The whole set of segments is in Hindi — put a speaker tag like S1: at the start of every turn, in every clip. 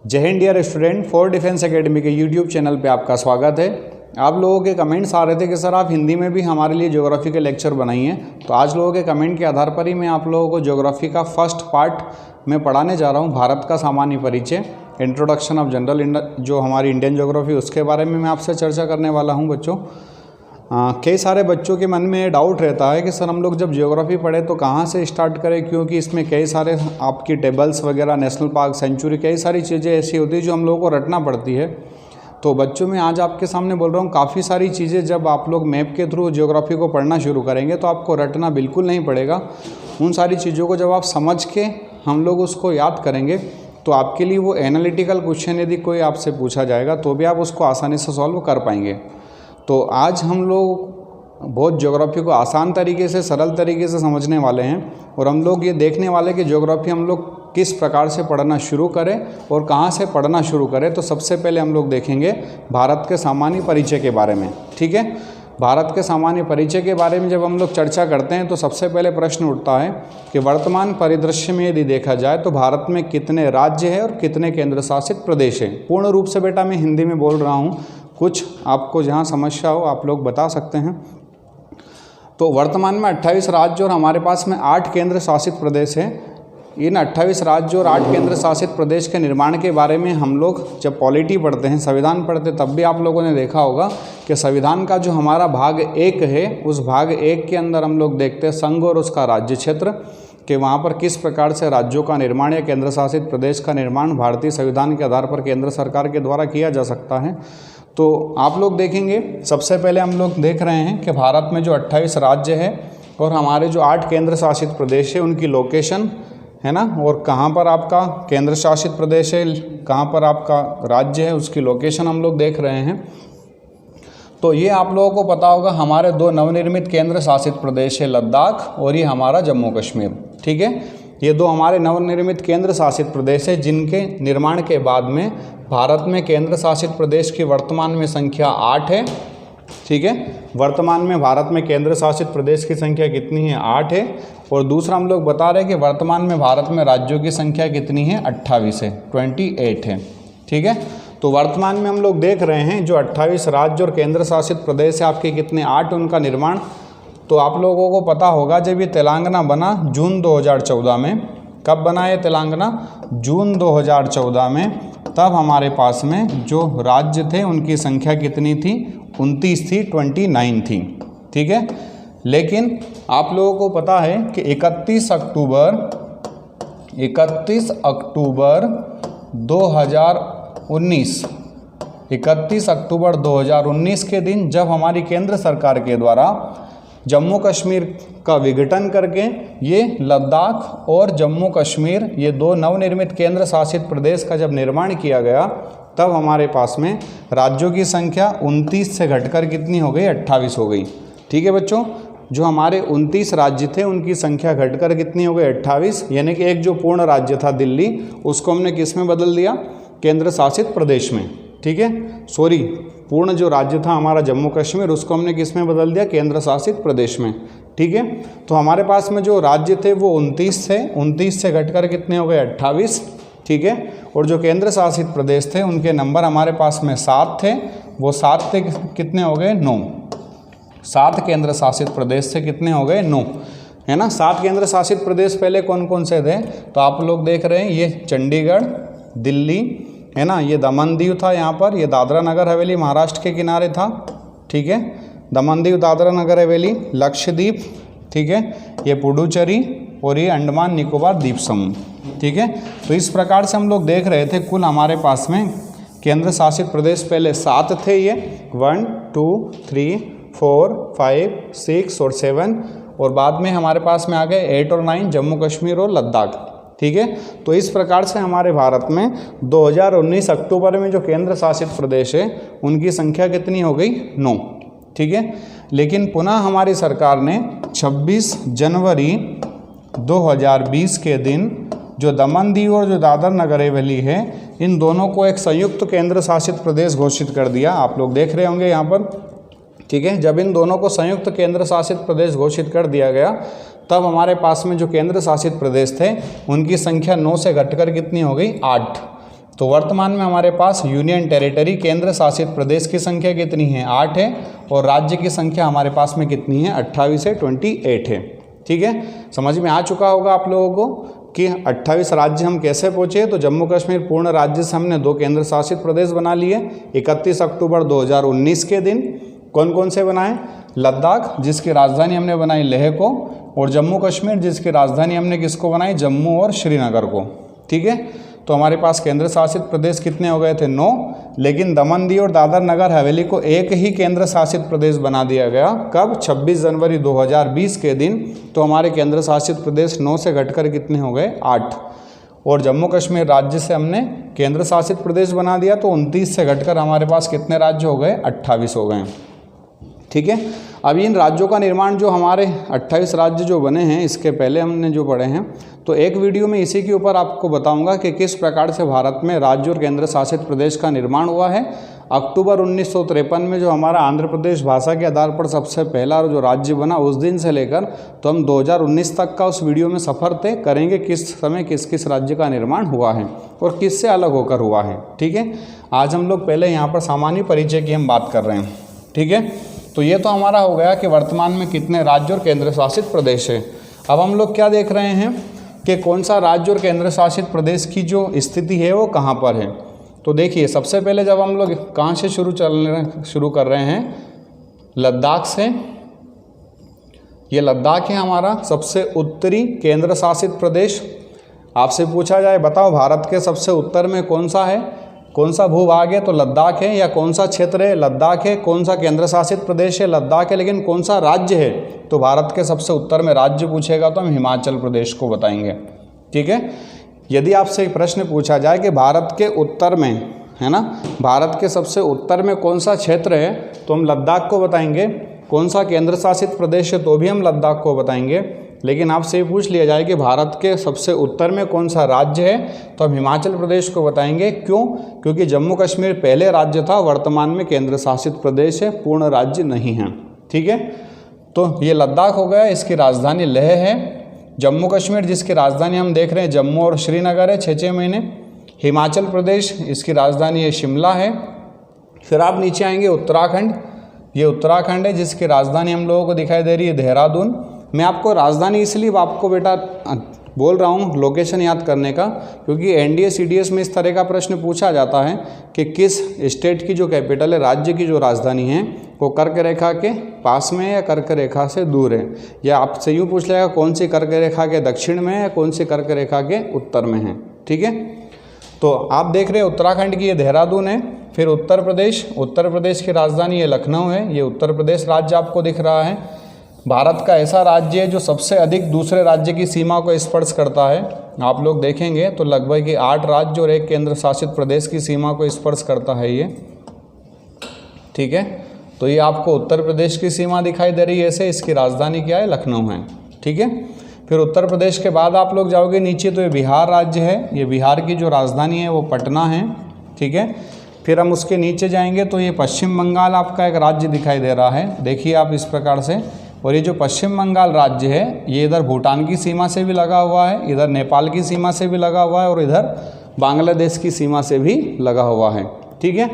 S1: जय Hind dear student, for defence academy के यूट्यूब चैनल पे आपका स्वागत है। आप लोगों के कमेंट्स आ रहे थे कि सर आप हिंदी में भी हमारे लिए ज्योग्राफी के लेक्चर बनाइए, तो आज लोगों के कमेंट के आधार पर ही मैं आप लोगों को ज्योग्राफी का फर्स्ट पार्ट में पढ़ाने जा रहा हूँ। भारत का सामान्य परिचय, इंट्रोडक्शन ऑफ जनरल जो हमारी इंडियन ज्योग्राफी, उसके बारे में मैं आपसे चर्चा करने वाला हूँ। बच्चों, कई सारे बच्चों के मन में डाउट रहता है कि सर हम लोग जब ज्योग्राफी पढ़े तो कहाँ से स्टार्ट करें, क्योंकि इसमें कई सारे आपकी टेबल्स वगैरह, नेशनल पार्क, सेंचुरी, कई सारी चीज़ें ऐसी होती है जो हम लोगों को रटना पड़ती है। तो बच्चों, मैं आज आपके सामने बोल रहा हूँ, काफ़ी सारी चीज़ें जब आप लोग मैप के थ्रू ज्योग्राफी को पढ़ना शुरू करेंगे तो आपको रटना बिल्कुल नहीं पड़ेगा। उन सारी चीज़ों को जब आप समझ के हम लोग उसको याद करेंगे तो आपके लिए वो एनालिटिकल क्वेश्चन यदि कोई आपसे पूछा जाएगा तो भी आप उसको आसानी से सॉल्व कर पाएंगे। तो आज हम लोग बहुत ज्योग्राफी को आसान तरीके से, सरल तरीके से समझने वाले हैं और हम लोग ये देखने वाले कि ज्योग्राफी हम लोग किस प्रकार से पढ़ना शुरू करें और कहाँ से पढ़ना शुरू करें। तो सबसे पहले हम लोग देखेंगे भारत के सामान्य परिचय के बारे में। ठीक है, भारत के सामान्य परिचय के बारे में जब हम लोग चर्चा करते हैं तो सबसे पहले प्रश्न उठता है कि वर्तमान परिदृश्य में यदि देखा जाए तो भारत में कितने राज्य हैं और कितने केंद्र शासित प्रदेश हैं। पूर्ण रूप से बेटा मैं हिंदी में बोल रहा हूँ, कुछ आपको जहाँ समस्या हो आप लोग बता सकते हैं। तो वर्तमान में 28 राज्य और हमारे पास में 8 केंद्र शासित प्रदेश हैं। इन 28 राज्य और 8 केंद्र शासित प्रदेश के निर्माण के बारे में हम लोग जब पॉलिटी पढ़ते हैं, संविधान पढ़ते, तब भी आप लोगों ने देखा होगा कि संविधान का जो हमारा भाग 1 है, उस भाग 1 के अंदर हम लोग देखते हैं संघ और उसका राज्य क्षेत्र, कि वहाँ पर किस प्रकार से राज्यों का निर्माण या केंद्र शासित प्रदेश का निर्माण भारतीय संविधान के आधार पर केंद्र सरकार के द्वारा किया जा सकता है। तो आप लोग देखेंगे, सबसे पहले हम लोग देख रहे हैं कि भारत में जो 28 राज्य है और हमारे जो 8 केंद्र शासित प्रदेश है, उनकी लोकेशन है ना, और कहाँ पर आपका केंद्र शासित प्रदेश है, कहाँ पर आपका राज्य है, उसकी लोकेशन हम लोग देख रहे हैं। तो ये आप लोगों को पता होगा, हमारे 2 नवनिर्मित केंद्र शासित प्रदेश है, लद्दाख और ये हमारा जम्मू कश्मीर। ठीक है, ये 2 हमारे नवनिर्मित केंद्र शासित प्रदेश है, जिनके निर्माण के बाद में भारत में केंद्र शासित प्रदेश की वर्तमान में संख्या 8 है। ठीक है, वर्तमान में भारत में केंद्र शासित प्रदेश की संख्या कितनी है? 8 है। और दूसरा हम लोग बता रहे हैं कि वर्तमान में भारत में राज्यों की संख्या कितनी है? 28 है, 28 है। ठीक है, तो वर्तमान में हम लोग देख रहे हैं जो 28 राज्य और केंद्र शासित प्रदेश है आपके कितने? 8, उनका निर्माण। तो आप लोगों को पता होगा जब ये तेलंगाना बना जून 2014 में, कब बना ये तेलंगाना? जून 2014 में। तब हमारे पास में जो राज्य थे उनकी संख्या कितनी थी? 29 थी, 29 थी। ठीक है, लेकिन आप लोगों को पता है कि 31 अक्टूबर 2019 के दिन जब हमारी केंद्र सरकार के द्वारा जम्मू कश्मीर का विघटन करके ये लद्दाख और जम्मू कश्मीर, ये 2 नवनिर्मित केंद्र शासित प्रदेश का जब निर्माण किया गया, तब हमारे पास में राज्यों की संख्या 29 से घटकर कितनी हो गई? 28 हो गई। ठीक है बच्चों, जो हमारे 29 राज्य थे उनकी संख्या घटकर कितनी हो गई? 28। यानी कि एक जो पूर्ण राज्य था दिल्ली, उसको हमने किस में बदल दिया? केंद्र शासित प्रदेश में। ठीक है, सॉरी, पूर्ण जो राज्य था हमारा जम्मू कश्मीर, उसको हमने किस में बदल दिया? केंद्र शासित प्रदेश में। ठीक है, तो हमारे पास में जो राज्य थे वो 29 थे, 29 से घटकर कितने हो गए? 28। ठीक है, और जो केंद्र शासित प्रदेश थे उनके नंबर हमारे पास में 7 थे, वो 7 थे कितने हो गए? 9। 7 केंद्र शासित प्रदेश से कितने हो गए? 9, है ना। 7 केंद्र शासित प्रदेश पहले कौन कौन से थे? तो आप लोग देख रहे हैं, ये चंडीगढ़, दिल्ली, है ना, ये दमन दीव था यहाँ पर, ये दादरा नगर हवेली महाराष्ट्र के किनारे था। ठीक है, दमन दीव, दादरा नगर हवेली, लक्षद्वीप, ठीक है, ये पुडुचेरी और ये अंडमान निकोबार द्वीप समूह। ठीक है, तो इस प्रकार से हम लोग देख रहे थे कुल हमारे पास में केंद्र शासित प्रदेश पहले 7 थे, ये 1 2 3 4 5 6 और 7, और बाद में हमारे पास में आ गए 8 और 9, जम्मू कश्मीर और लद्दाख। ठीक है, तो इस प्रकार से हमारे भारत में 2019 अक्टूबर में जो केंद्र शासित प्रदेश है उनकी संख्या कितनी हो गई? 9। ठीक है, लेकिन पुनः हमारी सरकार ने 26 जनवरी 2020 के दिन जो दमन दीव और जो दादर नगर हवेली है, इन दोनों को एक संयुक्त केंद्र शासित प्रदेश घोषित कर दिया। आप लोग देख रहे होंगे यहाँ पर। ठीक है, जब इन दोनों को संयुक्त केंद्र शासित प्रदेश घोषित कर दिया गया, तब हमारे पास में जो केंद्र शासित प्रदेश थे उनकी संख्या 9 से घटकर कितनी हो गई? 8। तो वर्तमान में हमारे पास यूनियन टेरिटरी केंद्र शासित प्रदेश की संख्या कितनी है, 8 है, और राज्य की संख्या हमारे पास में कितनी है, 28 है, 28 है। ठीक है, समझ में आ चुका होगा आप लोगों को कि 28 राज्य हम कैसे पहुँचे। तो जम्मू कश्मीर पूर्ण राज्य से हमने 2 केंद्र शासित प्रदेश बना लिए 31 अक्टूबर 2019 के दिन। कौन कौन से बनाए, लद्दाख जिसकी राजधानी हमने बनाई लेह को, और जम्मू कश्मीर जिसकी राजधानी हमने किसको बनाई, जम्मू और श्रीनगर को। ठीक है, तो हमारे पास केंद्र शासित प्रदेश कितने हो गए थे, 9, लेकिन दमन दीव और दादर नगर हवेली को एक ही केंद्र शासित प्रदेश बना दिया गया। कब, 26 जनवरी 2020 के दिन। तो हमारे केंद्र शासित प्रदेश 9 से घटकर कितने हो गए, 8, और जम्मू कश्मीर राज्य से हमने केंद्र शासित प्रदेश बना दिया, तो 29 से घटकर हमारे पास कितने राज्य हो गए, 28 हो गए। ठीक है, अब इन राज्यों का निर्माण जो हमारे 28 राज्य जो बने हैं, इसके पहले हमने जो पढ़े हैं, तो एक वीडियो में इसी के ऊपर आपको बताऊंगा कि किस प्रकार से भारत में राज्य और केंद्र शासित प्रदेश का निर्माण हुआ है। अक्टूबर 1953 में जो हमारा आंध्र प्रदेश भाषा के आधार पर सबसे पहला जो राज्य बना, उस दिन से लेकर तो हम 2019 तक का उस वीडियो में सफ़र तय करेंगे, किस समय किस किस राज्य का निर्माण हुआ है और किससे अलग होकर हुआ है। ठीक है, आज हम लोग पहले यहाँ पर सामान्य परिचय की हम बात कर रहे हैं। ठीक है, तो ये तो हमारा हो गया कि वर्तमान में कितने राज्य और केंद्र शासित प्रदेश है। अब हम लोग क्या देख रहे हैं कि कौन सा राज्य और केंद्र शासित प्रदेश की जो स्थिति है वो कहाँ पर है। तो देखिए, सबसे पहले जब हम लोग कहाँ से शुरू कर रहे हैं, लद्दाख से। ये लद्दाख है हमारा सबसे उत्तरी केंद्र शासित प्रदेश। आपसे पूछा जाए बताओ भारत के सबसे उत्तर में कौन सा है, कौन सा भूभाग है, तो लद्दाख है। या कौन सा क्षेत्र है, लद्दाख है। कौन सा केंद्र शासित प्रदेश है, लद्दाख है। लेकिन कौन सा राज्य है, तो भारत के सबसे उत्तर में राज्य पूछेगा तो हम हिमाचल प्रदेश को बताएंगे। ठीक है, यदि आपसे एक प्रश्न पूछा जाए कि भारत के उत्तर में, है ना, भारत के सबसे उत्तर में कौन सा क्षेत्र है, तो हम लद्दाख को बताएंगे। कौन सा केंद्र शासित प्रदेश है, तो भी हम लद्दाख को बताएंगे। लेकिन आपसे ये पूछ लिया जाए कि भारत के सबसे उत्तर में कौन सा राज्य है, तो हम हिमाचल प्रदेश को बताएंगे। क्यों, क्योंकि जम्मू कश्मीर पहले राज्य था, वर्तमान में केंद्र शासित प्रदेश है, पूर्ण राज्य नहीं है। ठीक है, तो ये लद्दाख हो गया, इसकी राजधानी लेह है। जम्मू कश्मीर जिसकी राजधानी हम देख रहे हैं जम्मू और श्रीनगर है, 6 महीने। हिमाचल प्रदेश इसकी राजधानी है शिमला है। फिर आप नीचे आएंगे उत्तराखंड, ये उत्तराखंड है जिसकी राजधानी हम लोगों को दिखाई दे रही है देहरादून। मैं आपको राजधानी इसलिए आपको बेटा बोल रहा हूँ लोकेशन याद करने का, क्योंकि एनडीए सीडीएस में इस तरह का प्रश्न पूछा जाता है कि किस स्टेट की जो कैपिटल है, राज्य की जो राजधानी है, वो कर्क रेखा के पास में है या कर्क रेखा से दूर है। या आपसे यूँ पूछ लेगा कौन सी कर्क रेखा के दक्षिण में है या कौन सी कर्क रेखा के उत्तर में है। ठीक है, तो आप देख रहे हैं उत्तराखंड की ये देहरादून है। फिर उत्तर प्रदेश की राजधानी ये लखनऊ है। ये उत्तर प्रदेश राज्य आपको दिख रहा है। भारत का ऐसा राज्य है जो सबसे अधिक दूसरे राज्य की सीमा को स्पर्श करता है। आप लोग देखेंगे तो लगभग 8 राज्य और 1 केंद्र शासित प्रदेश की सीमा को स्पर्श करता है ये। ठीक है, तो ये आपको उत्तर प्रदेश की सीमा दिखाई दे रही है ऐसे। इसकी राजधानी क्या है, लखनऊ है। ठीक है, फिर उत्तर प्रदेश के बाद आप लोग जाओगे नीचे तो ये बिहार राज्य है। ये बिहार की जो राजधानी है वो पटना है। ठीक है, फिर हम उसके नीचे जाएंगे तो ये पश्चिम बंगाल आपका एक राज्य दिखाई दे रहा है, देखिए आप इस प्रकार से। और ये जो पश्चिम बंगाल राज्य है ये इधर भूटान की सीमा से भी लगा हुआ है, इधर नेपाल की सीमा से भी लगा हुआ है और इधर बांग्लादेश की सीमा से भी लगा हुआ है। ठीक है,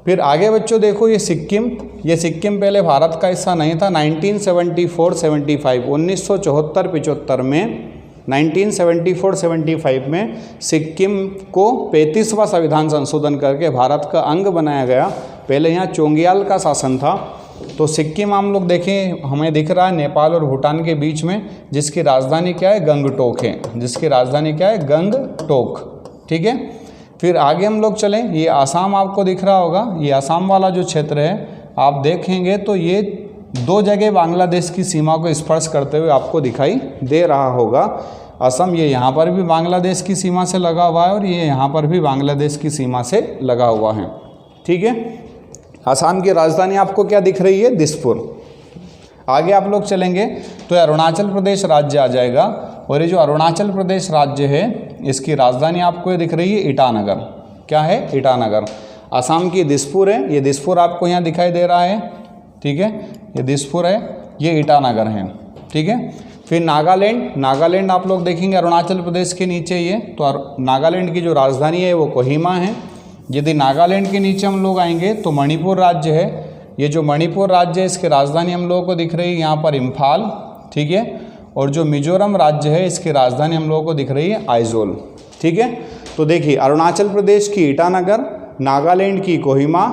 S1: फिर आगे बच्चों देखो ये सिक्किम पहले भारत का हिस्सा नहीं था। 1974-75 1974-75 में 1974-75 में सिक्किम को 35वां संविधान संशोधन करके भारत का अंग बनाया गया। पहले यहाँ चोंगियाल का शासन था। तो सिक्किम हम लोग देखें हमें दिख रहा है नेपाल और भूटान के बीच में, जिसकी राजधानी क्या है, गंगटोक है। जिसकी राजधानी क्या है, गंगटोक। ठीक है, फिर आगे हम लोग चलें, ये आसाम आपको दिख रहा होगा। ये आसाम वाला जो क्षेत्र है आप देखेंगे तो ये 2 जगह बांग्लादेश की सीमा को स्पर्श करते हुए आपको दिखाई दे रहा होगा। असम ये यहाँ पर भी बांग्लादेश की सीमा से लगा हुआ है और ये यहाँ पर भी बांग्लादेश की सीमा से लगा हुआ है। ठीक है, असम की राजधानी आपको क्या दिख रही है, दिसपुर। आगे आप लोग चलेंगे तो अरुणाचल प्रदेश राज्य आ जाएगा। और ये जो अरुणाचल प्रदेश राज्य है इसकी राजधानी आपको ये दिख रही है ईटानगर। क्या है, ईटानगर। असम की दिसपुर है, ये दिसपुर आपको यहाँ दिखाई दे रहा है। ठीक है, ये दिसपुर है, ये ईटानगर है। ठीक है, फिर नागालैंड आप लोग देखेंगे अरुणाचल प्रदेश के नीचे ये, तो नागालैंड की जो राजधानी है वो कोहिमा है। यदि नागालैंड के नीचे हम लोग आएंगे तो मणिपुर राज्य है। ये जो मणिपुर राज्य है इसकी राजधानी हम लोगों को दिख रही है यहाँ पर इम्फाल, ठीक है। और जो मिजोरम राज्य है इसकी राजधानी हम लोगों को दिख रही है आइजोल, ठीक है। तो देखिए अरुणाचल प्रदेश की ईटानगर, नागालैंड की कोहिमा,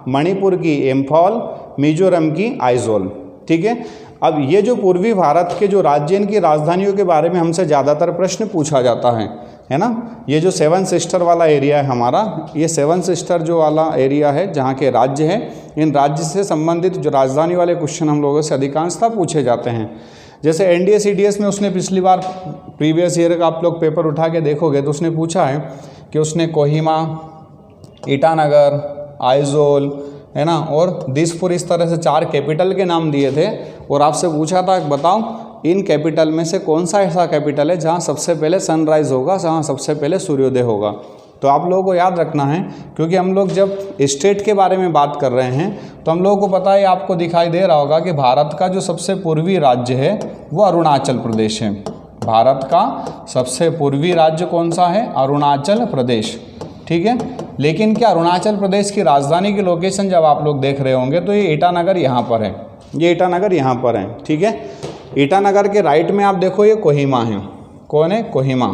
S1: मणिपुर की इम्फाल, मिजोरम की आइजोल, ठीक है। अब ये जो पूर्वी भारत के जो राज्य इनकी राजधानियों के बारे में हमसे ज़्यादातर प्रश्न पूछा जाता है ना। ये जो 7 सिस्टर वाला एरिया है हमारा, ये 7 सिस्टर जो वाला एरिया है जहाँ के राज्य हैं, इन राज्य से संबंधित जो राजधानी वाले क्वेश्चन हम लोगों से अधिकांशतः पूछे जाते हैं। जैसे एनडीए सीडीएस में उसने पिछली बार प्रीवियस ईयर का आप लोग पेपर उठा के देखोगे तो उसने पूछा है कि उसने कोहिमा, ईटानगर, आइजोल, है ना, और दिसपुर, इस तरह से 4 कैपिटल के नाम दिए थे और आपसे पूछा था बताओ इन कैपिटल में से कौन सा ऐसा कैपिटल है जहाँ सबसे पहले सनराइज़ होगा, जहाँ सबसे पहले सूर्योदय होगा। तो आप लोगों को याद रखना है, क्योंकि हम लोग जब स्टेट के बारे में बात कर रहे हैं तो हम लोगों को पता है, आपको दिखाई दे रहा होगा कि भारत का जो सबसे पूर्वी राज्य है वो अरुणाचल प्रदेश है। भारत का सबसे पूर्वी राज्य कौन सा है? अरुणाचल प्रदेश, ठीक है। लेकिन क्या अरुणाचल प्रदेश की राजधानी की लोकेशन जब आप लोग देख रहे होंगे तो ये ईटानगर यहाँ पर है, ये ईटानगर यहाँ पर है, ठीक है। ईटानगर के राइट में आप देखो ये कोहिमा है। कौन है? कोहिमा,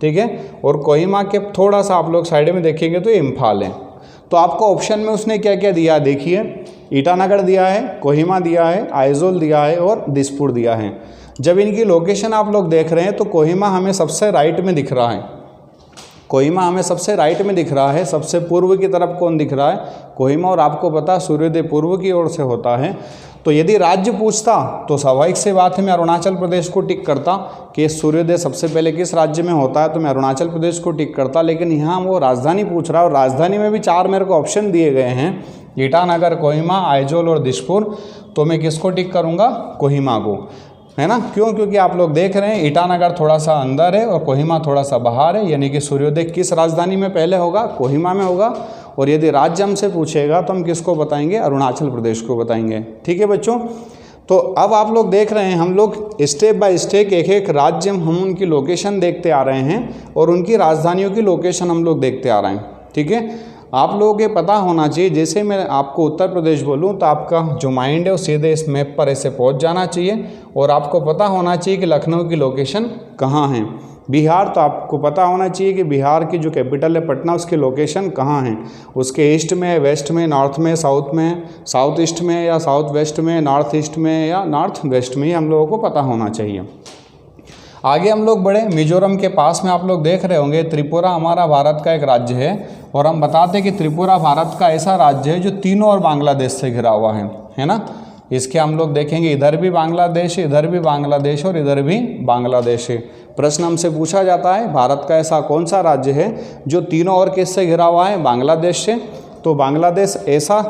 S1: ठीक है। और कोहिमा के थोड़ा सा आप लोग साइड में देखेंगे तो ये इम्फाल है। तो आपको ऑप्शन में उसने क्या क्या दिया देखिए, ईटानगर दिया है, कोहिमा दिया है, आइजोल दिया है और दिसपुर दिया है। जब इनकी लोकेशन आप लोग देख रहे हैं तो कोहिमा हमें सबसे राइट में दिख रहा है, कोहिमा हमें सबसे राइट में दिख रहा है। सबसे पूर्व की तरफ कौन दिख रहा है? कोहिमा। और आपको पता सूर्योदय पूर्व की ओर से होता है। तो यदि राज्य पूछता तो स्वाभाविक से बात है मैं अरुणाचल प्रदेश को टिक करता कि सूर्योदय सबसे पहले किस राज्य में होता है, तो मैं अरुणाचल प्रदेश को टिक करता। लेकिन यहाँ वो राजधानी पूछ रहा है और राजधानी में भी 4 मेरे को ऑप्शन दिए गए हैं, ईटानगर, कोहिमा, आइजोल और दिसपुर। तो मैं किसको टिक करूँगा? कोहिमा को, है ना। क्यों? क्योंकि आप लोग देख रहे हैं ईटानगर थोड़ा सा अंदर है और कोहिमा थोड़ा सा बाहर है, यानी कि सूर्योदय किस राजधानी में पहले होगा? कोहिमा में होगा। और यदि राज्य हमसे पूछेगा तो हम किसको बताएंगे? अरुणाचल प्रदेश को बताएंगे, ठीक है बच्चों। तो अब आप लोग देख रहे हैं हम लोग स्टेप बाय स्टेप एक एक राज्य हम उनकी लोकेशन देखते आ रहे हैं और उनकी राजधानियों की लोकेशन हम लोग देखते आ रहे हैं, ठीक है। आप लोगों को पता होना चाहिए, जैसे मैं आपको उत्तर प्रदेश बोलूं तो आपका जो माइंड है वो सीधे इस मैप पर ऐसे पहुंच जाना चाहिए। और आपको पता होना चाहिए कि लखनऊ की लोकेशन कहाँ है। बिहार, तो आपको पता होना चाहिए कि बिहार की जो कैपिटल है पटना, उसकी लोकेशन कहाँ है। उसके ईस्ट में, वेस्ट में, नॉर्थ में, साउथ में, साउथ ईस्ट में या साउथ वेस्ट में, नॉर्थ ईस्ट में या नॉर्थ वेस्ट में, हम लोगों को पता होना चाहिए। आगे हम लोग बढ़े, मिजोरम के पास में आप लोग देख रहे होंगे त्रिपुरा हमारा भारत का एक राज्य है। और हम बताते हैं कि त्रिपुरा भारत का ऐसा राज्य है जो तीनों और बांग्लादेश से घिरा हुआ है ना। इसके हम लोग देखेंगे इधर भी बांग्लादेश है, इधर भी बांग्लादेश और इधर भी बांग्लादेश है। प्रश्न हमसे पूछा जाता है भारत का ऐसा कौन सा राज्य है जो तीनों और किससे घिरा हुआ है? बांग्लादेश से। तो बांग्लादेश ऐसा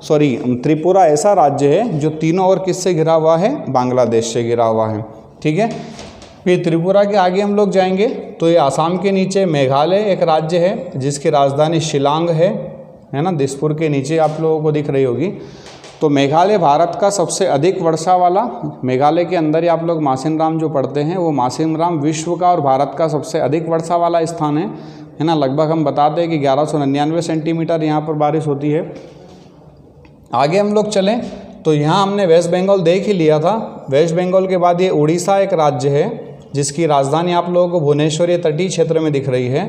S1: त्रिपुरा ऐसा राज्य है जो तीनों और किससे घिरा हुआ है? बांग्लादेश से घिरा हुआ है, ठीक है। फिर त्रिपुरा के आगे हम लोग जाएंगे तो ये आसाम के नीचे मेघालय एक राज्य है जिसकी राजधानी शिलांग है ना। दिसपुर के नीचे आप लोगों को दिख रही होगी। तो मेघालय भारत का सबसे अधिक वर्षा वाला, मेघालय के अंदर ही आप लोग मासिनराम जो पढ़ते हैं वो मासिनराम विश्व का और भारत का सबसे अधिक वर्षा वाला स्थान है ना। लगभग हम बताते हैं कि 1199 सेंटीमीटर यहाँ पर बारिश होती है। आगे हम लोग चलें तो यहाँ हमने वेस्ट बंगाल देख ही लिया था। वेस्ट बंगाल के बाद ये उड़ीसा एक राज्य है जिसकी राजधानी आप लोगों को भुवनेश्वर ये तटीय क्षेत्र में दिख रही है।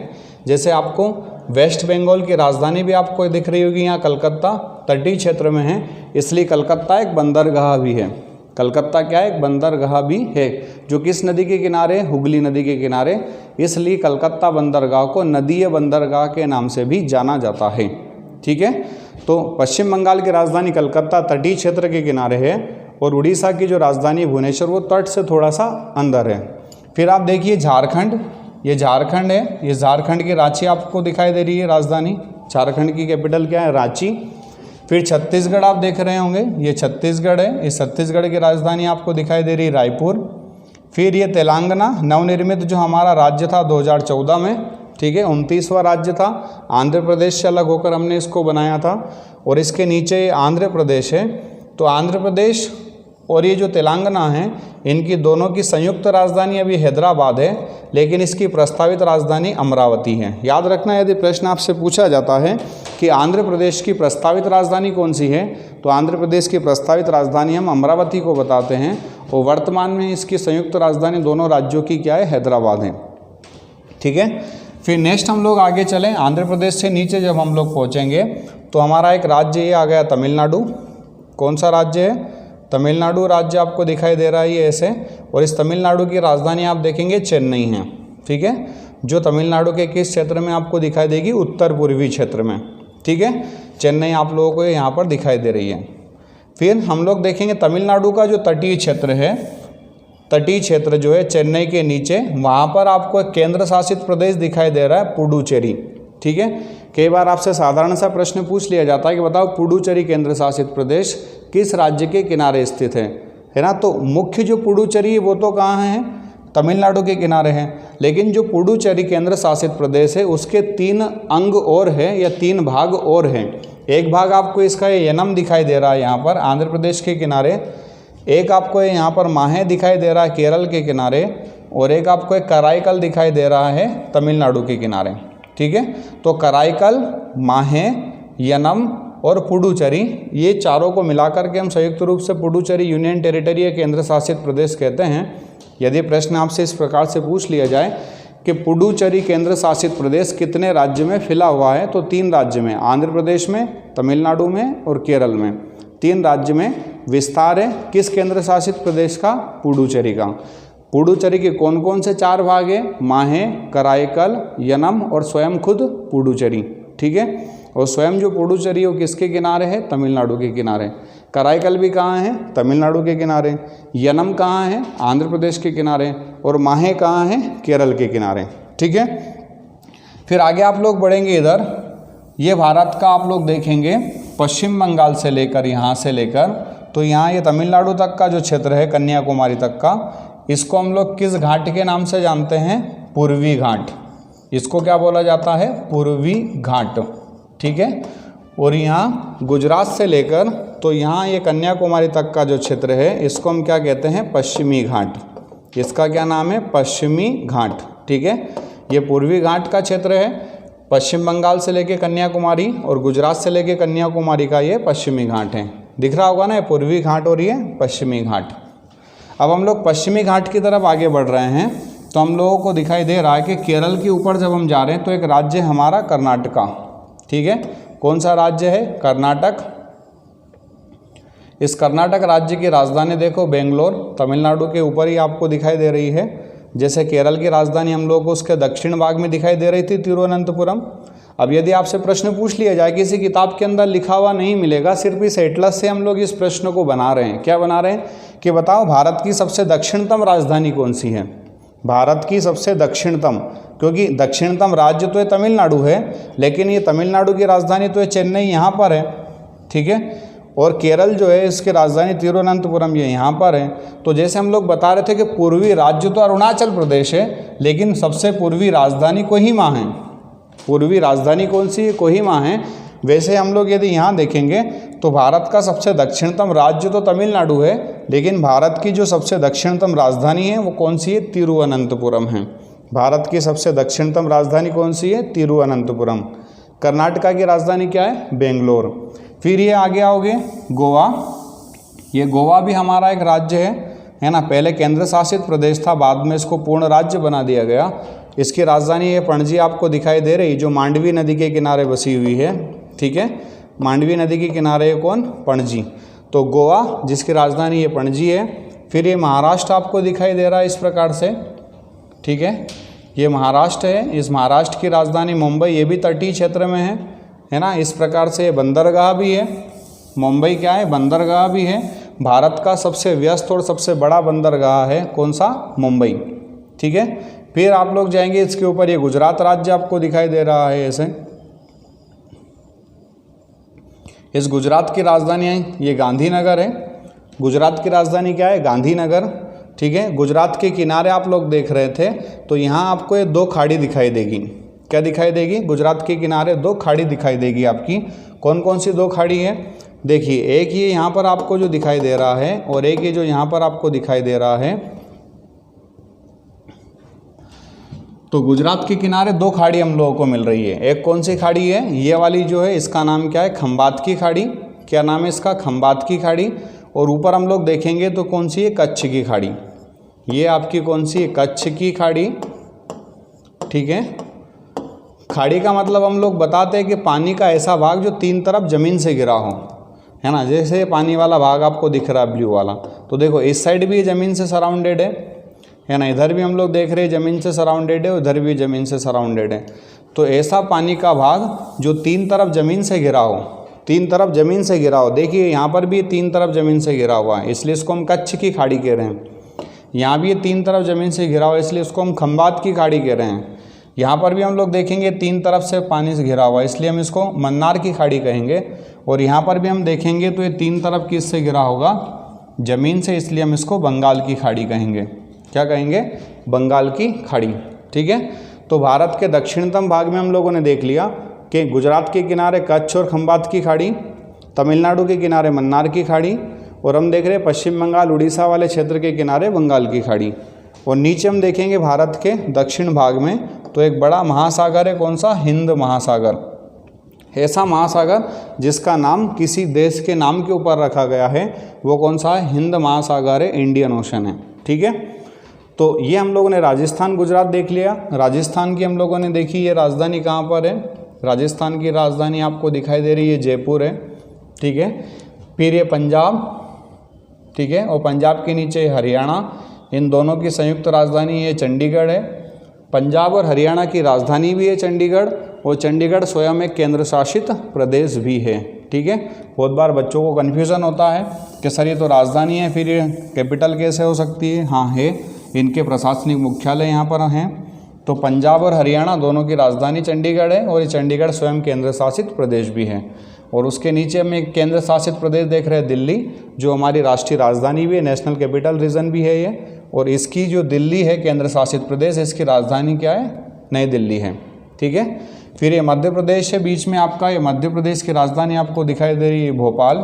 S1: जैसे आपको वेस्ट बंगाल की राजधानी भी आपको दिख रही होगी यहाँ कलकत्ता तटीय क्षेत्र में है, इसलिए कलकत्ता एक बंदरगाह भी है। कलकत्ता क्या है? एक बंदरगाह भी है जो किस नदी के किनारे? हुगली नदी के किनारे। इसलिए कलकत्ता बंदरगाह को नदीय बंदरगाह के नाम से भी जाना जाता है, ठीक है। तो पश्चिम बंगाल की राजधानी कलकत्ता तटीय क्षेत्र के किनारे है और उड़ीसा की जो राजधानी भुवनेश्वर वो तट से थोड़ा सा अंदर है। फिर आप देखिए झारखंड, ये झारखंड है। ये झारखंड की रांची आपको दिखाई दे रही है राजधानी। झारखंड की कैपिटल क्या है? रांची। फिर छत्तीसगढ़ आप देख रहे होंगे, ये छत्तीसगढ़ है। इस छत्तीसगढ़ की राजधानी आपको दिखाई दे रही है रायपुर। फिर ये तेलंगाना नवनिर्मित जो हमारा राज्य था 2014 में, ठीक है, 29वां राज्य था। आंध्र प्रदेश से अलग होकर हमने इसको बनाया था। और इसके नीचे आंध्र प्रदेश है। तो आंध्र प्रदेश और ये जो तेलंगाना है इनकी दोनों की संयुक्त राजधानी अभी हैदराबाद है, लेकिन इसकी प्रस्तावित राजधानी अमरावती है। याद रखना, यदि प्रश्न आपसे पूछा जाता है कि आंध्र प्रदेश की प्रस्तावित राजधानी कौन सी है, तो आंध्र प्रदेश की प्रस्तावित राजधानी हम अमरावती को बताते हैं, और वर्तमान में इसकी संयुक्त राजधानी दोनों राज्यों की क्या है, हैदराबाद है। ठीक है, फिर नेक्स्ट हम लोग आगे चलें। आंध्र प्रदेश से नीचे जब हम लोग पहुँचेंगे तो हमारा एक राज्य ये आ गया तमिलनाडु। कौन सा राज्य है, तमिलनाडु राज्य आपको दिखाई दे रहा है ये ऐसे, और इस तमिलनाडु की राजधानी आप देखेंगे चेन्नई है। ठीक है, जो तमिलनाडु के किस क्षेत्र में आपको दिखाई देगी, उत्तर पूर्वी क्षेत्र में। ठीक है, चेन्नई आप लोगों को यहाँ पर दिखाई दे रही है। फिर हम लोग देखेंगे तमिलनाडु का जो तटीय क्षेत्र है, तटीय क्षेत्र जो है चेन्नई के नीचे, वहाँ पर आपको एक केंद्र शासित प्रदेश दिखाई दे रहा है, पुडुचेरी। ठीक है, कई बार आपसे साधारण सा प्रश्न पूछ लिया जाता है कि बताओ पुडुचेरी केंद्र शासित प्रदेश किस राज्य के किनारे स्थित है ना। तो मुख्य जो पुडुचेरी है वो तो कहाँ है, तमिलनाडु के किनारे है, लेकिन जो पुडुचेरी केंद्र शासित प्रदेश है उसके 3 अंग और है या 3 भाग और हैं। एक भाग आपको इसका यनम दिखाई दे रहा है यहाँ पर आंध्र प्रदेश के किनारे, एक आपको यहाँ पर माहे दिखाई दे रहा है केरल के किनारे, और एक आपको एक कराईकल दिखाई दे रहा है तमिलनाडु के किनारे। ठीक है, तो कराईकल, माहे, यनम और पुडुचेरी, ये चारों को मिलाकर के हम संयुक्त रूप से पुडुचेरी यूनियन टेरिटरी या केंद्र शासित प्रदेश कहते हैं। यदि प्रश्न आपसे इस प्रकार से पूछ लिया जाए कि पुडुचेरी केंद्र शासित प्रदेश कितने राज्य में फैला हुआ है, तो 3 राज्य में, आंध्र प्रदेश में, तमिलनाडु में और केरल में, 3 राज्य में विस्तार है। किस केंद्र शासित प्रदेश का, पुडुचेरी का। पुडुचेरी के कौन कौन से 4 भाग हैं, माहे, कराईकल, यनम और स्वयं खुद पुडुचेरी। ठीक है, और स्वयं जो पुडुचेरी है वो किसके किनारे है, तमिलनाडु के किनारे। कराईकल भी कहाँ है, तमिलनाडु के किनारे। यनम कहाँ है, आंध्र प्रदेश के किनारे, और माहे कहाँ है, केरल के किनारे। ठीक है, फिर आगे आप लोग बढ़ेंगे इधर, ये भारत का आप लोग देखेंगे पश्चिम बंगाल से लेकर, यहाँ से लेकर, तो यहाँ ये तमिलनाडु तक का जो क्षेत्र है, कन्याकुमारी तक का, इसको हम लोग किस घाट के नाम से जानते हैं, पूर्वी घाट। इसको क्या बोला जाता है, पूर्वी घाट। ठीक है, और यहाँ गुजरात से लेकर, तो यहाँ ये कन्याकुमारी तक का जो क्षेत्र है, इसको हम क्या कहते हैं, पश्चिमी घाट। इसका क्या नाम है, पश्चिमी घाट। ठीक है, ये पूर्वी घाट का क्षेत्र है, पश्चिम बंगाल से लेके कन्याकुमारी और गुजरात से लेके कन्याकुमारी का ये पश्चिमी घाट है। दिख रहा होगा ना, ये पूर्वी घाट और ये पश्चिमी घाट। अब हम लोग पश्चिमी घाट की तरफ आगे बढ़ रहे हैं, तो हम लोगों को दिखाई दे रहा है कि केरल के ऊपर जब हम जा रहे हैं तो एक राज्य हमारा कर्नाटका। ठीक है, कौन सा राज्य है, कर्नाटक। इस कर्नाटक राज्य की राजधानी देखो बेंगलोर, तमिलनाडु के ऊपर ही आपको दिखाई दे रही है। जैसे केरल की राजधानी हम लोग को उसके दक्षिण भाग में दिखाई दे रही थी, तिरुवनंतपुरम। अब यदि आपसे प्रश्न पूछ लिया जाए, किसी किताब के अंदर लिखा हुआ नहीं मिलेगा, सिर्फ इस एटलस से हम लोग इस प्रश्न को बना रहे हैं। क्या बना रहे हैं कि बताओ भारत की सबसे दक्षिणतम राजधानी कौन सी है, भारत की सबसे दक्षिणतम, क्योंकि दक्षिणतम राज्य तो ये तमिलनाडु है, लेकिन ये तमिलनाडु की राजधानी तो ये चेन्नई यहाँ पर है। ठीक है, और केरल जो है इसकी राजधानी तिरुवनंतपुरम ये यहाँ पर है। तो जैसे हम लोग बता रहे थे कि पूर्वी राज्य तो अरुणाचल प्रदेश है, लेकिन सबसे पूर्वी राजधानी कोहिमा है। पूर्वी राजधानी कौन सी है, कोहिमा है। वैसे हम लोग यदि यहाँ देखेंगे तो भारत का सबसे दक्षिणतम राज्य तो तमिलनाडु है, लेकिन भारत की जो सबसे दक्षिणतम राजधानी है वो कौन सी है, तिरुवनंतपुरम है। भारत की सबसे दक्षिणतम राजधानी कौन सी है, तिरुवनंतपुरम। कर्नाटका की राजधानी क्या है, बेंगलोर। फिर ये आगे आओगे गोवा। ये गोवा भी हमारा एक राज्य है ना। पहले केंद्र शासित प्रदेश था, बाद में इसको पूर्ण राज्य बना दिया गया। इसकी राजधानी ये पणजी आपको दिखाई दे रही, जो मांडवी नदी के किनारे बसी हुई है। ठीक है, मांडवी नदी के किनारे कौन, पणजी। तो गोवा जिसकी राजधानी ये पणजी है। फिर ये महाराष्ट्र आपको दिखाई दे रहा है इस प्रकार से। ठीक है, ये महाराष्ट्र है। इस महाराष्ट्र की राजधानी मुंबई, ये भी तटीय क्षेत्र में है ना। इस प्रकार से बंदरगाह भी है, मुंबई क्या है, बंदरगाह भी है। भारत का सबसे व्यस्त और सबसे बड़ा बंदरगाह है कौन सा, मुंबई। ठीक है, फिर आप लोग जाएंगे इसके ऊपर, ये गुजरात राज्य आपको दिखाई दे रहा है ऐसे। इस गुजरात की राजधानी है ये गांधीनगर है। गुजरात की राजधानी क्या है, गांधीनगर। ठीक है, गुजरात के किनारे आप लोग देख रहे थे, तो यहाँ आपको ये 2 खाड़ी दिखाई देगी। क्या दिखाई देगी, गुजरात के किनारे 2 खाड़ी दिखाई देगी आपकी। कौन कौन सी 2 खाड़ी है, देखिए एक ये यहाँ पर आपको जो दिखाई दे रहा है और एक ये जो यहाँ पर आपको दिखाई दे रहा है, तो गुजरात के किनारे दो खाड़ी हम लोगों को मिल रही है। एक कौन सी खाड़ी है, ये वाली जो है इसका नाम क्या है, खंबात की खाड़ी। क्या नाम है इसका, खंबात की खाड़ी। और ऊपर हम लोग देखेंगे तो कौन सी है, कच्छ की खाड़ी। ये आपकी कौन सी है, कच्छ की खाड़ी। ठीक है, खाड़ी का मतलब हम लोग बताते हैं कि पानी का ऐसा भाग जो तीन तरफ ज़मीन से घिरा हो, है ना। जैसे पानी वाला भाग आपको दिख रहा है ब्लू वाला, तो देखो इस साइड भी ज़मीन से सराउंडेड है ना। इधर भी हम लोग देख रहे हैं ज़मीन से सराउंडेड है, उधर भी ज़मीन से सराउंडेड है। तो ऐसा पानी का भाग जो तीन तरफ ज़मीन से घिरा हो, तीन तरफ ज़मीन से घिरा हो। देखिए यहाँ पर भी तीन तरफ ज़मीन से घिरा हुआ है, इसलिए इसको हम कच्छ की खाड़ी कह रहे हैं। यहाँ भी ये तीन तरफ ज़मीन से घिरा हुआ है, इसलिए इसको हम खंबात की खाड़ी कह रहे हैं। यहाँ पर भी हम लोग देखेंगे तीन तरफ से पानी से घिरा हुआ है, इसलिए हम इसको मन्नार की खाड़ी कहेंगे। और यहाँ पर भी हम देखेंगे तो ये तीन तरफ किससे घिरा होगा, ज़मीन से, इसलिए हम इसको बंगाल की खाड़ी कहेंगे। क्या कहेंगे, बंगाल की खाड़ी। ठीक है, तो भारत के दक्षिणतम भाग में हम लोगों ने देख लिया कि गुजरात के किनारे कच्छ और खंबात की खाड़ी, तमिलनाडु के किनारे मन्नार की खाड़ी, और हम देख रहे हैं पश्चिम बंगाल उड़ीसा वाले क्षेत्र के किनारे बंगाल की खाड़ी। और नीचे हम देखेंगे भारत के दक्षिण भाग में तो एक बड़ा महासागर है, कौन सा, हिंद महासागर। ऐसा महासागर जिसका नाम किसी देश के नाम के ऊपर रखा गया है, वो कौन सा है, हिंद महासागर है, इंडियन ओशन है। ठीक है, तो ये हम लोगों ने राजस्थान गुजरात देख लिया। राजस्थान की हम लोगों ने देखी, ये राजधानी कहाँ पर है, राजस्थान की राजधानी आपको दिखाई दे रही है, जयपुर है। ठीक है, फिर ये पंजाब, ठीक है, और पंजाब के नीचे हरियाणा, इन दोनों की संयुक्त राजधानी ये चंडीगढ़ है। पंजाब और हरियाणा की राजधानी भी है चंडीगढ़, और चंडीगढ़ स्वयं एक केंद्र शासित प्रदेश भी है। ठीक है, बहुत बार बच्चों को कन्फ्यूज़न होता है कि सर ये तो राजधानी है, फिर ये कैपिटल कैसे हो सकती है। हाँ है, इनके प्रशासनिक मुख्यालय यहाँ पर हैं। तो पंजाब और हरियाणा दोनों की राजधानी चंडीगढ़ है, और ये चंडीगढ़ स्वयं केंद्र शासित प्रदेश भी है। और उसके नीचे हम एक केंद्र शासित प्रदेश देख रहे हैं, दिल्ली, जो हमारी राष्ट्रीय राजधानी भी है, नेशनल कैपिटल रीजन भी है ये। और इसकी जो दिल्ली है केंद्र शासित प्रदेश, इसकी राजधानी क्या है, नई दिल्ली है। ठीक है, फिर ये मध्य प्रदेश है बीच में आपका, ये मध्य प्रदेश की राजधानी आपको दिखाई दे रही है, भोपाल।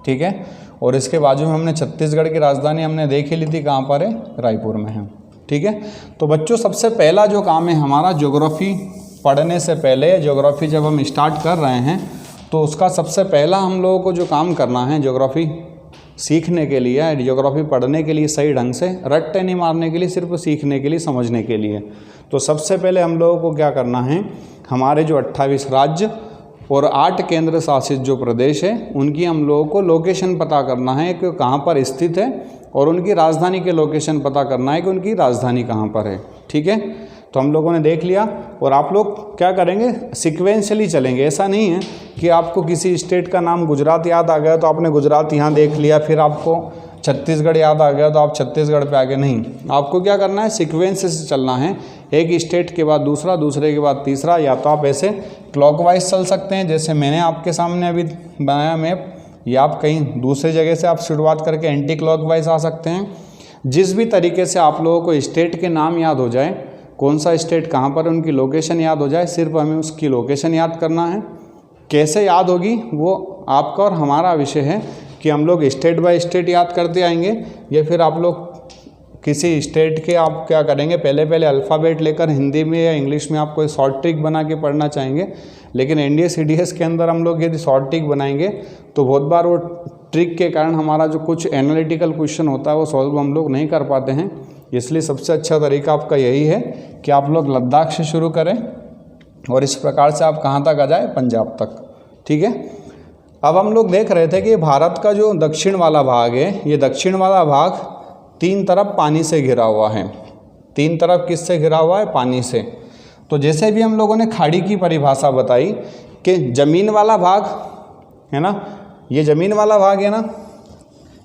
S1: ठीक है, और इसके बाजू में हमने छत्तीसगढ़ की राजधानी हमने देख ही ली थी, कहाँ पर है, रायपुर में है। ठीक है, तो बच्चों सबसे पहला जो काम है हमारा ज्योग्राफी पढ़ने से पहले, ज्योग्राफी जब हम स्टार्ट कर रहे हैं तो उसका सबसे पहला हम लोगों को जो काम करना है ज्योग्राफी सीखने के लिए, ज्योग्राफी पढ़ने के लिए सही ढंग से, रट्टे नहीं मारने के लिए, सिर्फ सीखने के लिए, समझने के लिए, तो सबसे पहले हम लोगों को क्या करना है, हमारे जो 28 राज्य और 8 केंद्र शासित जो प्रदेश है उनकी हम लोगों को लोकेशन पता करना है कि कहाँ पर स्थित है, और उनकी राजधानी के लोकेशन पता करना है कि उनकी राजधानी कहाँ पर है। ठीक है, तो हम लोगों ने देख लिया। और आप लोग क्या करेंगे, सिक्वेंशली चलेंगे। ऐसा नहीं है कि आपको किसी स्टेट का नाम गुजरात याद आ गया तो आपने गुजरात यहाँ देख लिया, फिर आपको छत्तीसगढ़ याद आ गया तो आप छत्तीसगढ़ पे आगे, नहीं। आपको क्या करना है, सीक्वेंस से चलना है, एक स्टेट के बाद दूसरा, दूसरे के बाद तीसरा, या तो आप ऐसे क्लॉकवाइज चल सकते हैं जैसे मैंने आपके सामने अभी बनाया मैप, या आप कहीं दूसरी जगह से आप शुरुआत करके एंटी क्लॉकवाइज आ सकते हैं। जिस भी तरीके से आप लोगों को स्टेट के नाम याद हो जाए, कौन सा स्टेट कहाँ पर, उनकी लोकेशन याद हो जाए, सिर्फ हमें उसकी लोकेशन याद करना है। कैसे याद होगी वो आपका और हमारा विषय है कि हम लोग स्टेट बाय स्टेट याद करते आएंगे, या फिर आप लोग किसी स्टेट के आप क्या करेंगे, पहले अल्फ़ाबेट लेकर हिंदी में या इंग्लिश में आप कोई शॉर्ट ट्रिक बना के पढ़ना चाहेंगे। लेकिन एनडीए सीडीएस के अंदर हम लोग यदि शॉर्ट ट्रिक बनाएंगे तो बहुत बार वो ट्रिक के कारण हमारा जो कुछ एनालिटिकल क्वेश्चन होता है वो सॉल्व हम लोग नहीं कर पाते हैं। इसलिए सबसे अच्छा तरीका आपका यही है कि आप लोग लद्दाख से शुरू करें और इस प्रकार से आप कहाँ तक आ जाए, पंजाब तक। ठीक है, अब हम लोग देख रहे थे कि भारत का जो दक्षिण वाला भाग है, ये दक्षिण वाला भाग तीन तरफ पानी से घिरा हुआ है। तीन तरफ किससे घिरा हुआ है, पानी से। तो जैसे भी हम लोगों ने खाड़ी की परिभाषा बताई कि जमीन वाला भाग है ना, ये जमीन वाला भाग है ना,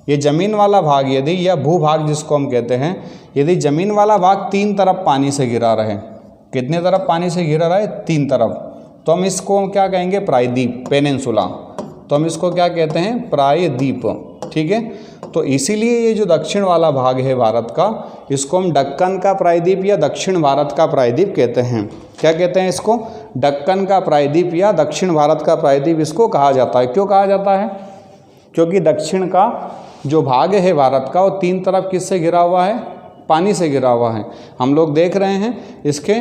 S1: ये जमीन वाला भाग यदि, या भूभाग जिसको हम कहते हैं, यदि जमीन वाला भाग तीन तरफ पानी से घिरा रहे, कितने तरफ पानी से घिरा रहे, तीन तरफ, तो हम इसको क्या कहेंगे, प्रायद्वीप, पेनिनसुला। तो हम इसको क्या कहते हैं, प्रायद्वीप। ठीक है, तो इसीलिए ये जो दक्षिण वाला भाग है भारत का, इसको हम दक्कन का प्रायद्वीप या दक्षिण भारत का प्रायद्वीप कहते हैं। क्या कहते हैं इसको? दक्कन का प्रायद्वीप या दक्षिण भारत का प्रायद्वीप इसको कहा जाता है। क्यों कहा जाता है? क्योंकि दक्षिण का जो भाग है भारत का, वो तीन तरफ किससे घिरा हुआ है? पानी से घिरा हुआ है। हम लोग देख रहे हैं इसके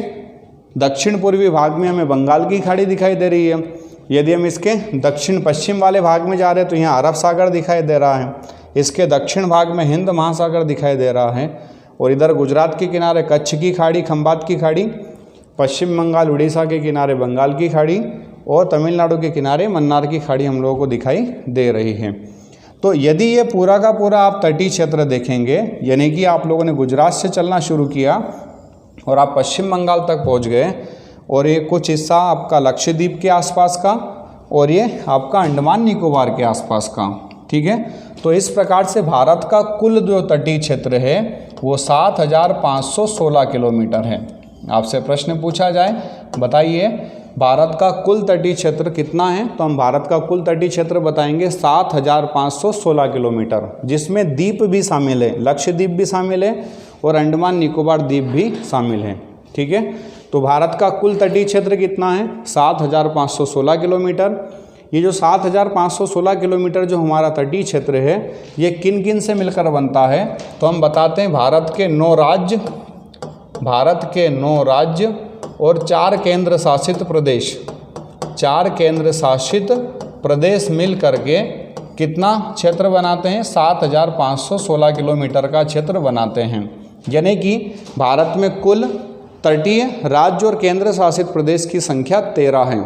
S1: दक्षिण पूर्वी भाग में हमें बंगाल की खाड़ी दिखाई दे रही है। यदि हम इसके दक्षिण पश्चिम वाले भाग में जा रहे हैं तो यहाँ अरब सागर दिखाई दे रहा है। इसके दक्षिण भाग में हिंद महासागर दिखाई दे रहा है। और इधर गुजरात के किनारे कच्छ की खाड़ी, खंबात की खाड़ी, पश्चिम बंगाल उड़ीसा के किनारे बंगाल की खाड़ी और तमिलनाडु के किनारे मन्नार की खाड़ी हम लोगों को दिखाई दे रही है। तो यदि ये पूरा का पूरा आप तटीय क्षेत्र देखेंगे, यानी कि आप लोगों ने गुजरात से चलना शुरू किया और आप पश्चिम बंगाल तक पहुंच गए, और ये कुछ हिस्सा आपका लक्षद्वीप के आसपास का और ये आपका अंडमान निकोबार के आसपास का, ठीक है। तो इस प्रकार से भारत का कुल जो तटीय क्षेत्र है वो 7,516 किलोमीटर है। आपसे प्रश्न पूछा जाए, बताइए भारत का कुल तटीय क्षेत्र कितना है, तो हम भारत का कुल तटीय क्षेत्र बताएंगे 7,516 किलोमीटर, जिसमें द्वीप भी शामिल है, लक्षद्वीप भी शामिल है और अंडमान निकोबार द्वीप भी शामिल है, ठीक है। तो भारत का कुल तटीय क्षेत्र कितना है? 7,516 किलोमीटर। ये जो 7,516 किलोमीटर जो हमारा तटीय क्षेत्र है, ये किन किन से मिलकर बनता है? तो हम बताते हैं भारत के 9 राज्य और 4 केंद्र शासित प्रदेश, 4 केंद्र शासित प्रदेश मिल करके कितना क्षेत्र बनाते हैं? 7,516 किलोमीटर का क्षेत्र बनाते हैं। यानी कि भारत में कुल तटीय राज्य और केंद्र शासित प्रदेश की संख्या 13 है,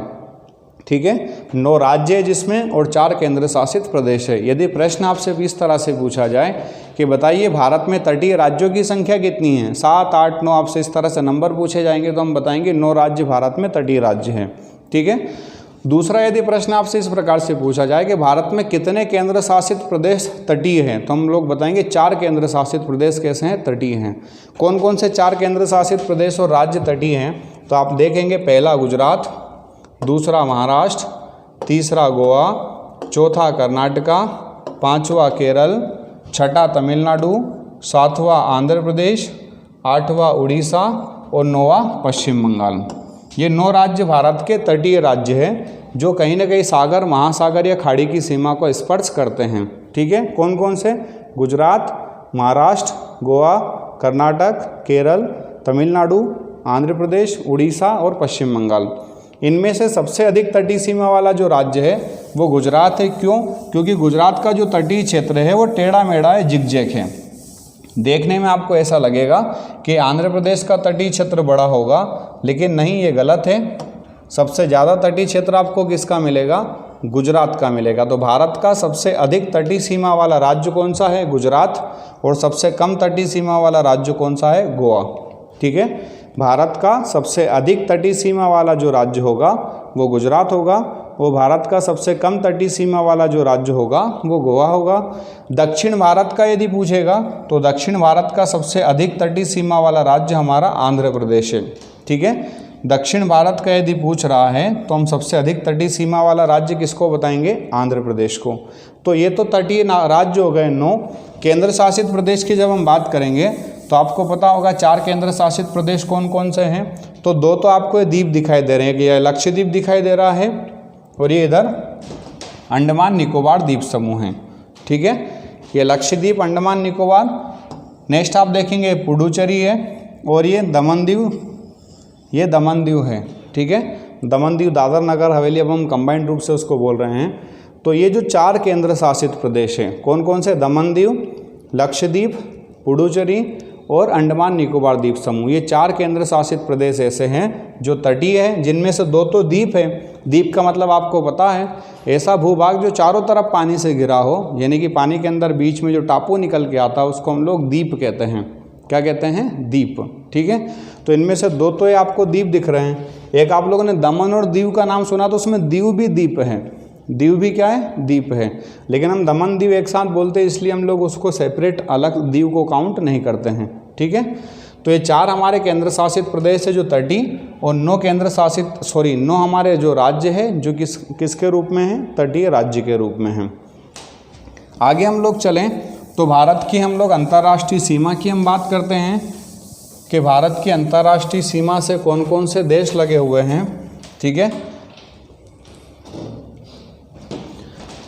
S1: ठीक है। 9 राज्य है जिसमें और 4 केंद्र शासित प्रदेश है। यदि प्रश्न आपसे इस तरह से पूछा जाए कि बताइए भारत में तटीय राज्यों की संख्या कितनी है, 7, 8, 9, आपसे इस तरह से नंबर पूछे जाएंगे तो हम बताएंगे 9 राज्य भारत में तटीय राज्य हैं, ठीक है। दूसरा, यदि प्रश्न आपसे इस प्रकार से पूछा जाए कि भारत में कितने केंद्र शासित प्रदेश तटीय हैं, तो हम लोग बताएंगे 4 केंद्र शासित प्रदेश कैसे हैं? तटीय हैं। कौन कौन से 4 केंद्र शासित प्रदेश और राज्य तटीय हैं? तो आप देखेंगे, पहला गुजरात, दूसरा महाराष्ट्र, तीसरा गोवा, चौथा कर्नाटका, 5वां केरल, 6ठा तमिलनाडु, 7वां आंध्र प्रदेश, 8वां उड़ीसा और 9वां पश्चिम बंगाल। ये 9 राज्य भारत के तटीय राज्य हैं जो कहीं ना कहीं सागर, महासागर या खाड़ी की सीमा को स्पर्श करते हैं, ठीक है। कौन कौन से? गुजरात, महाराष्ट्र, गोवा, कर्नाटक, केरल, तमिलनाडु, आंध्र प्रदेश, उड़ीसा और पश्चिम बंगाल। इनमें से सबसे अधिक तटीय सीमा वाला जो राज्य है वो गुजरात है। क्यों? क्योंकि गुजरात का जो तटीय क्षेत्र है वो टेढ़ा मेढ़ा है, जिगजैग है। देखने में आपको ऐसा लगेगा कि आंध्र प्रदेश का तटीय क्षेत्र बड़ा होगा, लेकिन नहीं, ये गलत है। सबसे ज़्यादा तटीय क्षेत्र आपको किसका मिलेगा? गुजरात का मिलेगा। तो भारत का सबसे अधिक तटीय सीमा वाला राज्य कौन सा है? गुजरात। और सबसे कम तटीय सीमा वाला राज्य कौन सा है? गोवा, ठीक है। भारत का सबसे अधिक तटीय सीमा वाला जो राज्य होगा वो गुजरात होगा, वो भारत का सबसे कम तटीय सीमा वाला जो राज्य होगा वो गोवा होगा। दक्षिण भारत का यदि पूछेगा तो दक्षिण भारत का सबसे अधिक तटीय सीमा वाला राज्य हमारा आंध्र प्रदेश है, ठीक है। दक्षिण भारत का यदि पूछ रहा है तो हम सबसे अधिक तटीय सीमा वाला राज्य किसको बताएंगे? आंध्र प्रदेश को। तो ये तो तटीय राज्य हो गए 9। केंद्र शासित प्रदेश की जब हम बात करेंगे तो आपको पता होगा 4 केंद्र शासित प्रदेश कौन कौन से हैं। तो 2 तो आपको ये द्वीप दिखाई दे रहे हैं कि यह लक्षद्वीप दिखाई दे रहा है और ये इधर अंडमान निकोबार द्वीप समूह हैं, ठीक है। ये लक्षद्वीप, अंडमान निकोबार। नेक्स्ट आप देखेंगे पुडुचेरी है और ये दमन दीव है, ठीक है। दमन दीव, दादर नगर हवेली, अब हम कंबाइंड रूप से उसको बोल रहे हैं। तो ये जो 4 केंद्र शासित प्रदेश हैं कौन कौन से? दमन दीव, लक्षद्वीप, पुडुचेरी और अंडमान निकोबार द्वीप समूह। ये 4 केंद्र शासित प्रदेश ऐसे हैं जो तटीय है, जिनमें से 2 तो द्वीप है। द्वीप का मतलब आपको पता है, ऐसा भूभाग जो चारों तरफ पानी से घिरा हो, यानी कि पानी के अंदर बीच में जो टापू निकल के आता है उसको हम लोग द्वीप कहते हैं। क्या कहते हैं? द्वीप, ठीक है। तो इनमें से 2 तो ये आपको द्वीप दिख रहे हैं। एक आप लोगों ने दमन और दीव का नाम सुना तो उसमें दीव भी द्वीप है। दीव भी क्या है? द्वीप है। लेकिन हम दमन दीव एक साथ बोलते हैं, इसलिए हम लोग उसको सेपरेट अलग दीव को काउंट नहीं करते हैं, ठीक है। तो ये 4 हमारे केंद्र शासित प्रदेश है जो तटीय, और 9 हमारे जो राज्य है जो किसके रूप में है? तटीय राज्य के रूप में है। आगे हम लोग चलें तो भारत की हम लोग अंतर्राष्ट्रीय सीमा की हम बात करते हैं कि भारत की अंतर्राष्ट्रीय सीमा से कौन कौन से देश लगे हुए हैं। ठीक है,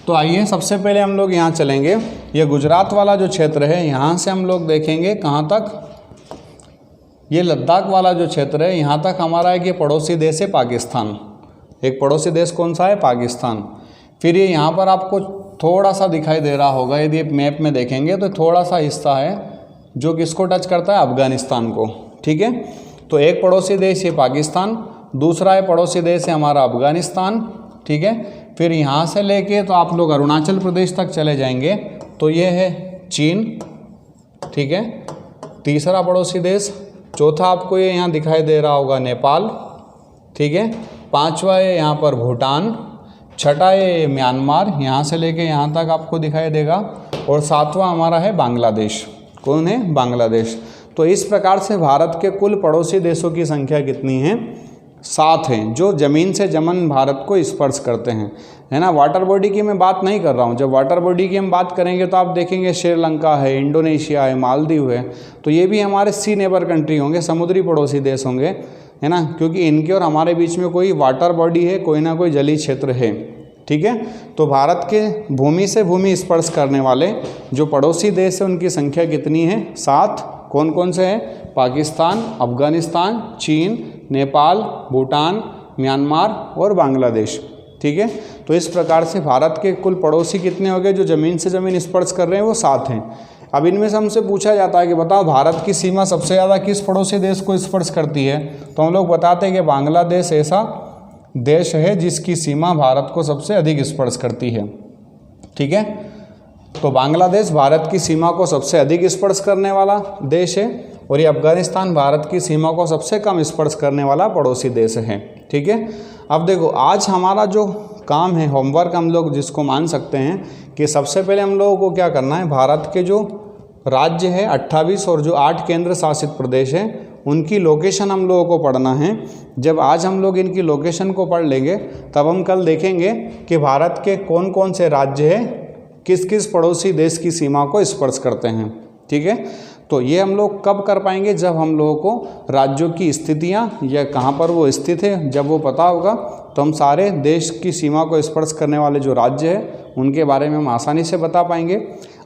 S1: तो आइए सबसे पहले हम लोग यहाँ चलेंगे। ये गुजरात वाला जो क्षेत्र है यहाँ से हम लोग देखेंगे कहाँ तक, ये लद्दाख वाला जो क्षेत्र है यहाँ तक हमारा एक ये पड़ोसी देश है पाकिस्तान। एक पड़ोसी देश कौन सा है? पाकिस्तान। फिर ये यहाँ पर आपको थोड़ा सा दिखाई दे रहा होगा, यदि मैप में देखेंगे तो थोड़ा सा हिस्सा है जो किसको टच करता है? अफगानिस्तान को। ठीक है, तो एक पड़ोसी देश है पाकिस्तान, दूसरा है पड़ोसी देश है हमारा अफगानिस्तान। ठीक है, फिर यहाँ से लेके तो आप लोग अरुणाचल प्रदेश तक चले जाएंगे तो ये है चीन। ठीक है, तीसरा पड़ोसी देश। चौथा आपको ये यहाँ दिखाई दे रहा होगा नेपाल। ठीक है, पांचवा है यहाँ पर भूटान। छठा है म्यांमार, यहाँ से लेके यहाँ तक आपको दिखाई देगा। और सातवां हमारा है बांग्लादेश। कौन है? बांग्लादेश। तो इस प्रकार से भारत के कुल पड़ोसी देशों की संख्या कितनी है? 7 हैं, जो ज़मीन से ज़मीन भारत को स्पर्श करते हैं, है ना। वाटर बॉडी की मैं बात नहीं कर रहा हूँ। जब वाटर बॉडी की हम बात करेंगे तो आप देखेंगे श्रीलंका है, इंडोनेशिया है, मालदीव है, तो ये भी हमारे सी नेबर कंट्री होंगे, समुद्री पड़ोसी देश होंगे, है ना, क्योंकि इनके और हमारे बीच में कोई वाटर बॉडी है, कोई ना कोई जलीय क्षेत्र है। ठीक है, तो भारत के भूमि से भूमि स्पर्श करने वाले जो पड़ोसी देश हैं उनकी संख्या कितनी है? 7। कौन कौन से हैं? पाकिस्तान, अफगानिस्तान, चीन, नेपाल, भूटान, म्यांमार और बांग्लादेश। ठीक है, तो इस प्रकार से भारत के कुल पड़ोसी कितने हो गए जो ज़मीन से ज़मीन स्पर्श कर रहे हैं? वो 7 हैं। अब इनमें से हमसे पूछा जाता है कि बताओ भारत की सीमा सबसे ज़्यादा किस पड़ोसी देश को स्पर्श करती है? तो हम लोग बताते हैं कि बांग्लादेश ऐसा देश है जिसकी सीमा भारत को सबसे अधिक स्पर्श करती है। ठीक है, तो बांग्लादेश भारत की सीमा को सबसे अधिक स्पर्श करने वाला देश है और ये अफगानिस्तान भारत की सीमा को सबसे कम स्पर्श करने वाला पड़ोसी देश है। ठीक है, अब देखो आज हमारा जो काम है, होमवर्क हम लोग जिसको मान सकते हैं कि सबसे पहले हम लोगों को क्या करना है, भारत के जो राज्य है 28 और जो 8 केंद्र शासित प्रदेश हैं उनकी लोकेशन हम लोगों को पढ़ना है। जब आज हम लोग इनकी लोकेशन को पढ़ लेंगे तब हम कल देखेंगे कि भारत के कौन कौन से राज्य हैं किस किस पड़ोसी देश की सीमा को स्पर्श करते हैं। ठीक है, तो ये हम लोग कब कर पाएंगे? जब हम लोगों को राज्यों की स्थितियाँ या कहाँ पर वो स्थित है जब वो पता होगा तो हम सारे देश की सीमा को स्पर्श करने वाले जो राज्य हैं उनके बारे में हम आसानी से बता पाएंगे।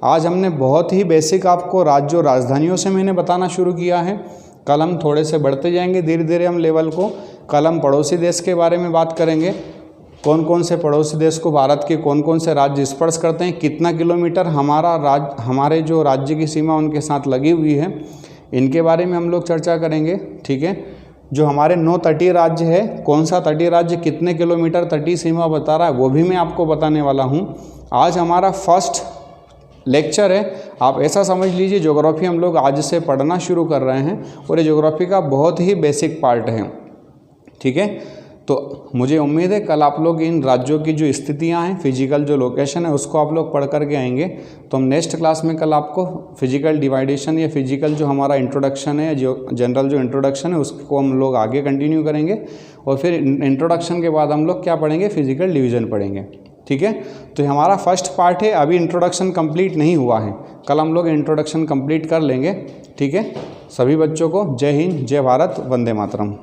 S1: आज हमने बहुत ही बेसिक आपको राज्यों और राजधानियों से मैंने बताना शुरू किया है। कल हम थोड़े से बढ़ते जाएंगे धीरे धीरे हम लेवल को। कल हम पड़ोसी देश के बारे में बात करेंगे, कौन कौन से पड़ोसी देश को भारत के कौन कौन से राज्य स्पर्श करते हैं, कितना किलोमीटर हमारे जो राज्य की सीमा उनके साथ लगी हुई है, इनके बारे में हम लोग चर्चा करेंगे। ठीक है, जो हमारे 9 तटीय राज्य है, कौन सा तटीय राज्य कितने किलोमीटर तटीय सीमा बता रहा है वो भी मैं आपको बताने वाला हूँ। आज हमारा फर्स्ट लेक्चर है, आप ऐसा समझ लीजिए ज्योग्राफी हम लोग आज से पढ़ना शुरू कर रहे हैं और ये ज्योग्राफी का बहुत ही बेसिक पार्ट है। ठीक है, तो मुझे उम्मीद है कल आप लोग इन राज्यों की जो स्थितियां हैं, फिजिकल जो लोकेशन है उसको आप लोग पढ़ करके आएंगे। तो हम नेक्स्ट क्लास में कल आपको फिजिकल डिवाइडेशन या फिजिकल जो हमारा इंट्रोडक्शन है, जो जनरल जो इंट्रोडक्शन है उसको हम लोग आगे कंटिन्यू करेंगे और फिर इंट्रोडक्शन के बाद हम लोग क्या पढ़ेंगे? फिजिकल डिवीज़न पढ़ेंगे। ठीक है, तो ये हमारा फर्स्ट पार्ट है, अभी इंट्रोडक्शन कंप्लीट नहीं हुआ है, कल हम लोग इंट्रोडक्शन कंप्लीट कर लेंगे। ठीक है, सभी बच्चों को जय हिंद, जय भारत, वंदे मातरम।